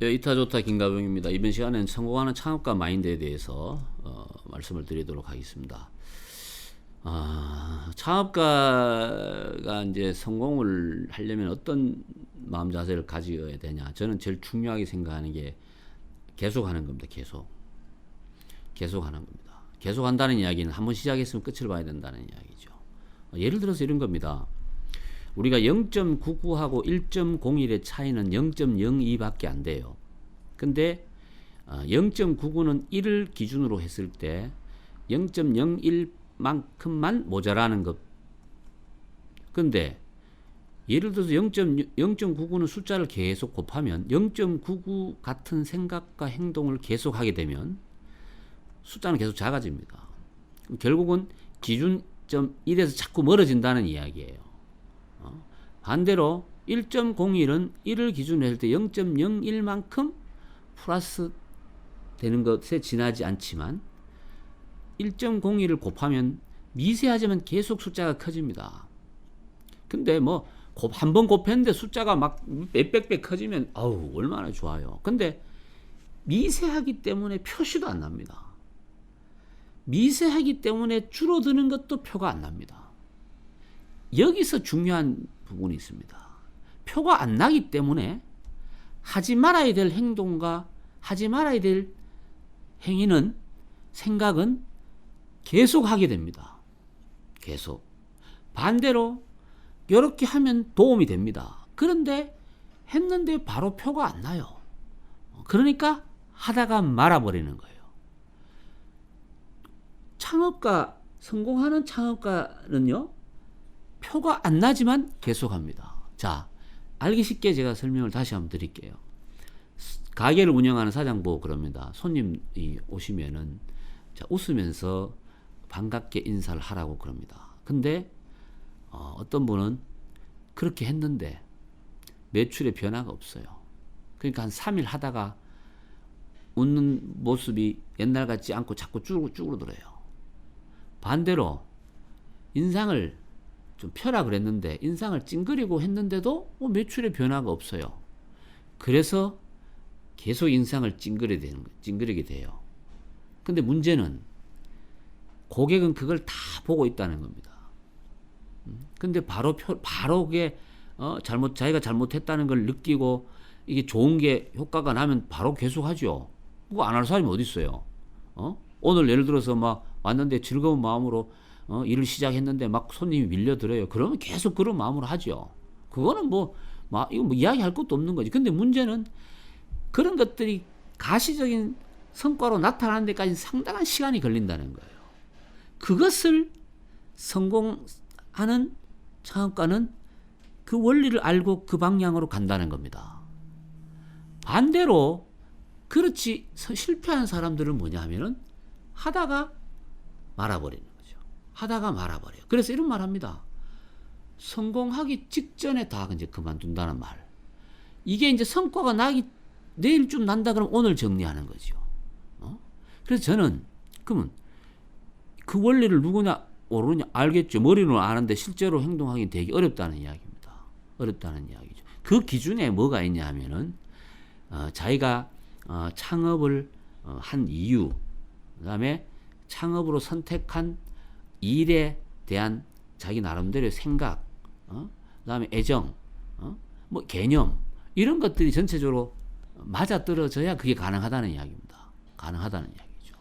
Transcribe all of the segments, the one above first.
예, 이타조타 김가병입니다. 이번 시간에는 성공하는 창업가 마인드에 대해서 말씀을 드리도록 하겠습니다. 창업가가 이제 성공을 하려면 어떤 마음 자세를 가져야 되냐? 저는 제일 중요하게 생각하는 게 계속하는 겁니다. 계속하는 겁니다. 계속한다는 이야기는 한번 시작했으면 끝을 봐야 된다는 이야기죠. 예를 들어서 이런 겁니다. 우리가 0.99하고 1.01의 차이는 0.02밖에 안 돼요. 근데 0.99는 1을 기준으로 했을 때 0.01만큼만 모자라는 것. 근데 예를 들어서 0.99는 숫자를 계속 곱하면 0.99 같은 생각과 행동을 계속하게 되면 숫자는 계속 작아집니다. 결국은 기준점 1에서 자꾸 멀어진다는 이야기예요. 반대로 1.01은 1을 기준으로 할 때 0.01만큼 플러스 되는 것에 지나지 않지만 1.01을 곱하면 미세하지만 계속 숫자가 커집니다. 근데 뭐 한 번 곱했는데 숫자가 막 몇백 배 커지면 아우 얼마나 좋아요. 근데 미세하기 때문에 표시도 안 납니다. 미세하기 때문에 줄어드는 것도 표가 안 납니다. 여기서 중요한 부분이 있습니다. 표가 안 나기 때문에 하지 말아야 될 행동과 하지 말아야 될 행위는, 생각은 계속 하게 됩니다. 계속. 반대로 이렇게 하면 도움이 됩니다. 그런데 했는데 바로 표가 안 나요. 그러니까 하다가 말아버리는 거예요. 성공하는 창업가는요, 표가 안 나지만 계속합니다. 자, 알기 쉽게 제가 설명을 다시 한번 드릴게요. 가게를 운영하는 사장 보고 그럽니다. 손님이 오시면은 자, 웃으면서 반갑게 인사를 하라고 그럽니다. 근데 어떤 분은 그렇게 했는데 매출에 변화가 없어요. 그러니까 한 3일 하다가 웃는 모습이 옛날 같지 않고 자꾸 쭈그러들어요. 반대로 인상을 좀 펴라 그랬는데 인상을 찡그리고 했는데도 매출에 변화가 없어요. 그래서 계속 인상을 찡그리게 돼요. 근데 문제는 고객은 그걸 다 보고 있다는 겁니다. 근데 바로 그게 자기가 잘못했다는 걸 느끼고 이게 좋은 게 효과가 나면 바로 계속하죠. 그거 안 할 사람이 어디 있어요? 오늘 예를 들어서 막 왔는데 즐거운 마음으로 일을 시작했는데 막 손님이 밀려들어요. 그러면 계속 그런 마음으로 하죠. 그거는 이거 이야기할 것도 없는 거지. 근데 문제는 그런 것들이 가시적인 성과로 나타나는 데까지 상당한 시간이 걸린다는 거예요. 그것을 성공하는 창업가는 그 원리를 알고 그 방향으로 간다는 겁니다. 반대로 그렇지 실패한 사람들은 뭐냐 하면은 하다가 말아버리는 거죠. 하다가 말아버려요. 그래서 이런 말 합니다. 성공하기 직전에 다 이제 그만둔다는 말. 이게 이제 성과가 내일쯤 난다 그러면 오늘 정리하는 거죠. 그래서 저는 그러면 그 원리를 누구나 모르냐 알겠죠. 머리로는 아는데 실제로 행동하기 되게 어렵다는 이야기입니다. 어렵다는 이야기죠. 그 기준에 뭐가 있냐 하면은 자기가 창업을 한 이유, 그다음에 창업으로 선택한 일에 대한 자기 나름대로의 생각, 그다음에 애정, 개념 이런 것들이 전체적으로 맞아떨어져야 그게 가능하다는 이야기입니다. 가능하다는 이야기죠.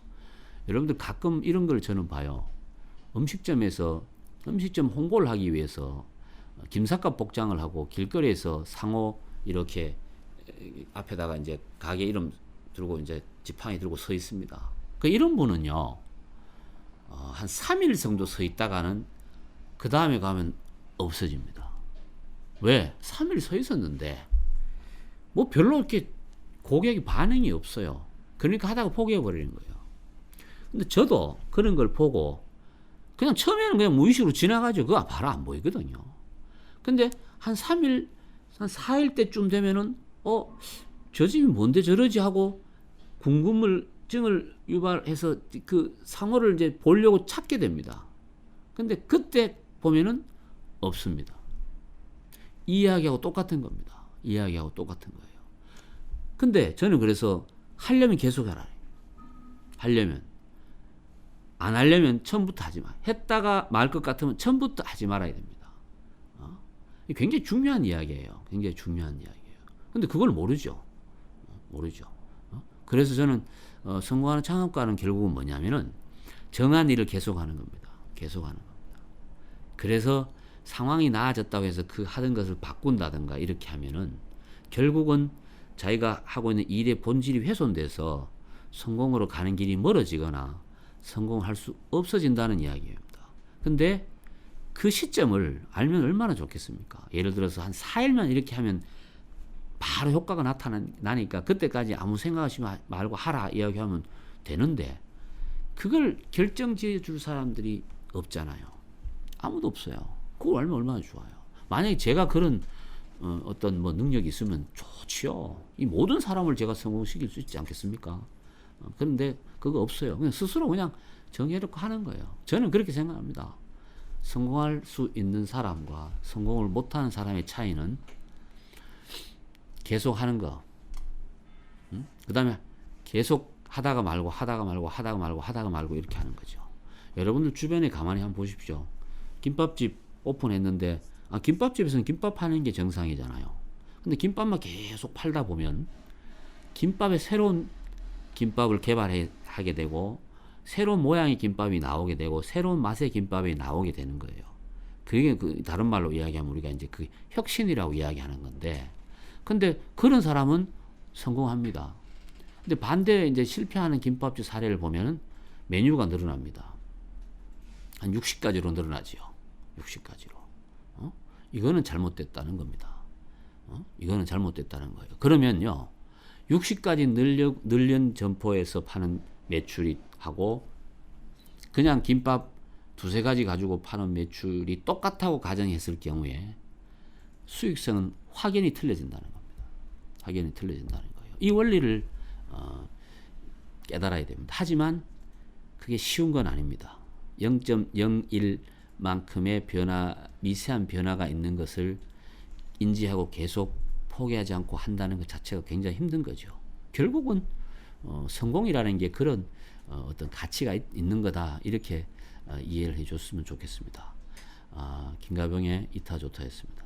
여러분들 가끔 이런 걸 저는 봐요. 음식점에서 음식점 홍보를 하기 위해서 김삿갓 복장을 하고 길거리에서 상호 이렇게 앞에다가 이제 가게 이름 들고 이제 지팡이 들고 서 있습니다. 이런 분은요, 한 3일 정도 서 있다가는 그 다음에 가면 없어집니다. 왜? 3일 서 있었는데 별로 이렇게 고객이 반응이 없어요. 그러니까 하다가 포기해 버리는 거예요. 근데 저도 그런 걸 보고 그냥 처음에는 그냥 무의식으로 지나가죠. 그거 바로 안 보이거든요. 근데 한 3일, 한 4일 때쯤 되면은 저 집이 뭔데 저러지 하고 궁금증을 유발해서 그 상호를 이제 보려고 찾게 됩니다. 근데 그때 보면은 없습니다. 이야기하고 똑같은 겁니다. 이야기하고 똑같은 거예요. 근데 저는 그래서 하려면 계속 하라. 하려면. 안 하려면 처음부터 하지 마. 했다가 말 것 같으면 처음부터 하지 말아야 됩니다. 이게 굉장히 중요한 이야기예요. 굉장히 중요한 이야기예요. 근데 그걸 모르죠. 모르죠. 그래서 저는 성공하는 창업가는 결국은 뭐냐면은 정한 일을 계속하는 겁니다. 계속하는 겁니다. 그래서 상황이 나아졌다고 해서 그 하던 것을 바꾼다든가 이렇게 하면은 결국은 자기가 하고 있는 일의 본질이 훼손돼서 성공으로 가는 길이 멀어지거나 성공할 수 없어진다는 이야기입니다. 근데 그 시점을 알면 얼마나 좋겠습니까? 예를 들어서 한 4일만 이렇게 하면 바로 효과가 나타나니까 그때까지 아무 생각하지 말고 하라 이야기하면 되는데 그걸 결정지어 줄 사람들이 없잖아요. 아무도 없어요. 그걸 알면 얼마나 좋아요. 만약에 제가 그런 어떤 뭐 능력이 있으면 좋지요. 이 모든 사람을 제가 성공시킬 수 있지 않겠습니까? 그런데 그거 없어요. 그냥 스스로 그냥 정해놓고 하는 거예요. 저는 그렇게 생각합니다. 성공할 수 있는 사람과 성공을 못하는 사람의 차이는 계속 하는 거. 그 다음에 계속 하다가 말고 하다가 말고 하다가 말고 하다가 말고 이렇게 하는 거죠. 여러분들 주변에 가만히 한번 보십시오. 김밥집 오픈했는데 김밥집에서는 김밥 파는 게 정상이잖아요. 근데 김밥만 계속 팔다 보면 김밥에 새로운 김밥을 개발하게 되고 새로운 모양의 김밥이 나오게 되고 새로운 맛의 김밥이 나오게 되는 거예요. 그게 다른 말로 이야기하면 우리가 이제 그 혁신이라고 이야기하는 건데, 근데 그런 사람은 성공합니다. 근데 반대에 이제 실패하는 김밥집 사례를 보면은 메뉴가 늘어납니다. 한 60가지로 늘어나지요. 60가지로. 이거는 잘못됐다는 겁니다. 이거는 잘못됐다는 거예요. 그러면요, 60가지 늘린 점포에서 파는 매출이 하고 그냥 김밥 두세 가지 가지고 파는 매출이 똑같다고 가정했을 경우에 수익성은 확연히 틀려진다는 겁니다. 확연히 틀려진다는 거예요. 이 원리를 깨달아야 됩니다. 하지만 그게 쉬운 건 아닙니다. 0.01만큼의 미세한 변화가 있는 것을 인지하고 계속 포기하지 않고 한다는 것 자체가 굉장히 힘든 거죠. 결국은 성공이라는 게 그런 어떤 가치가 있는 거다, 이렇게 이해를 해줬으면 좋겠습니다. 김가병의 이타조타였습니다.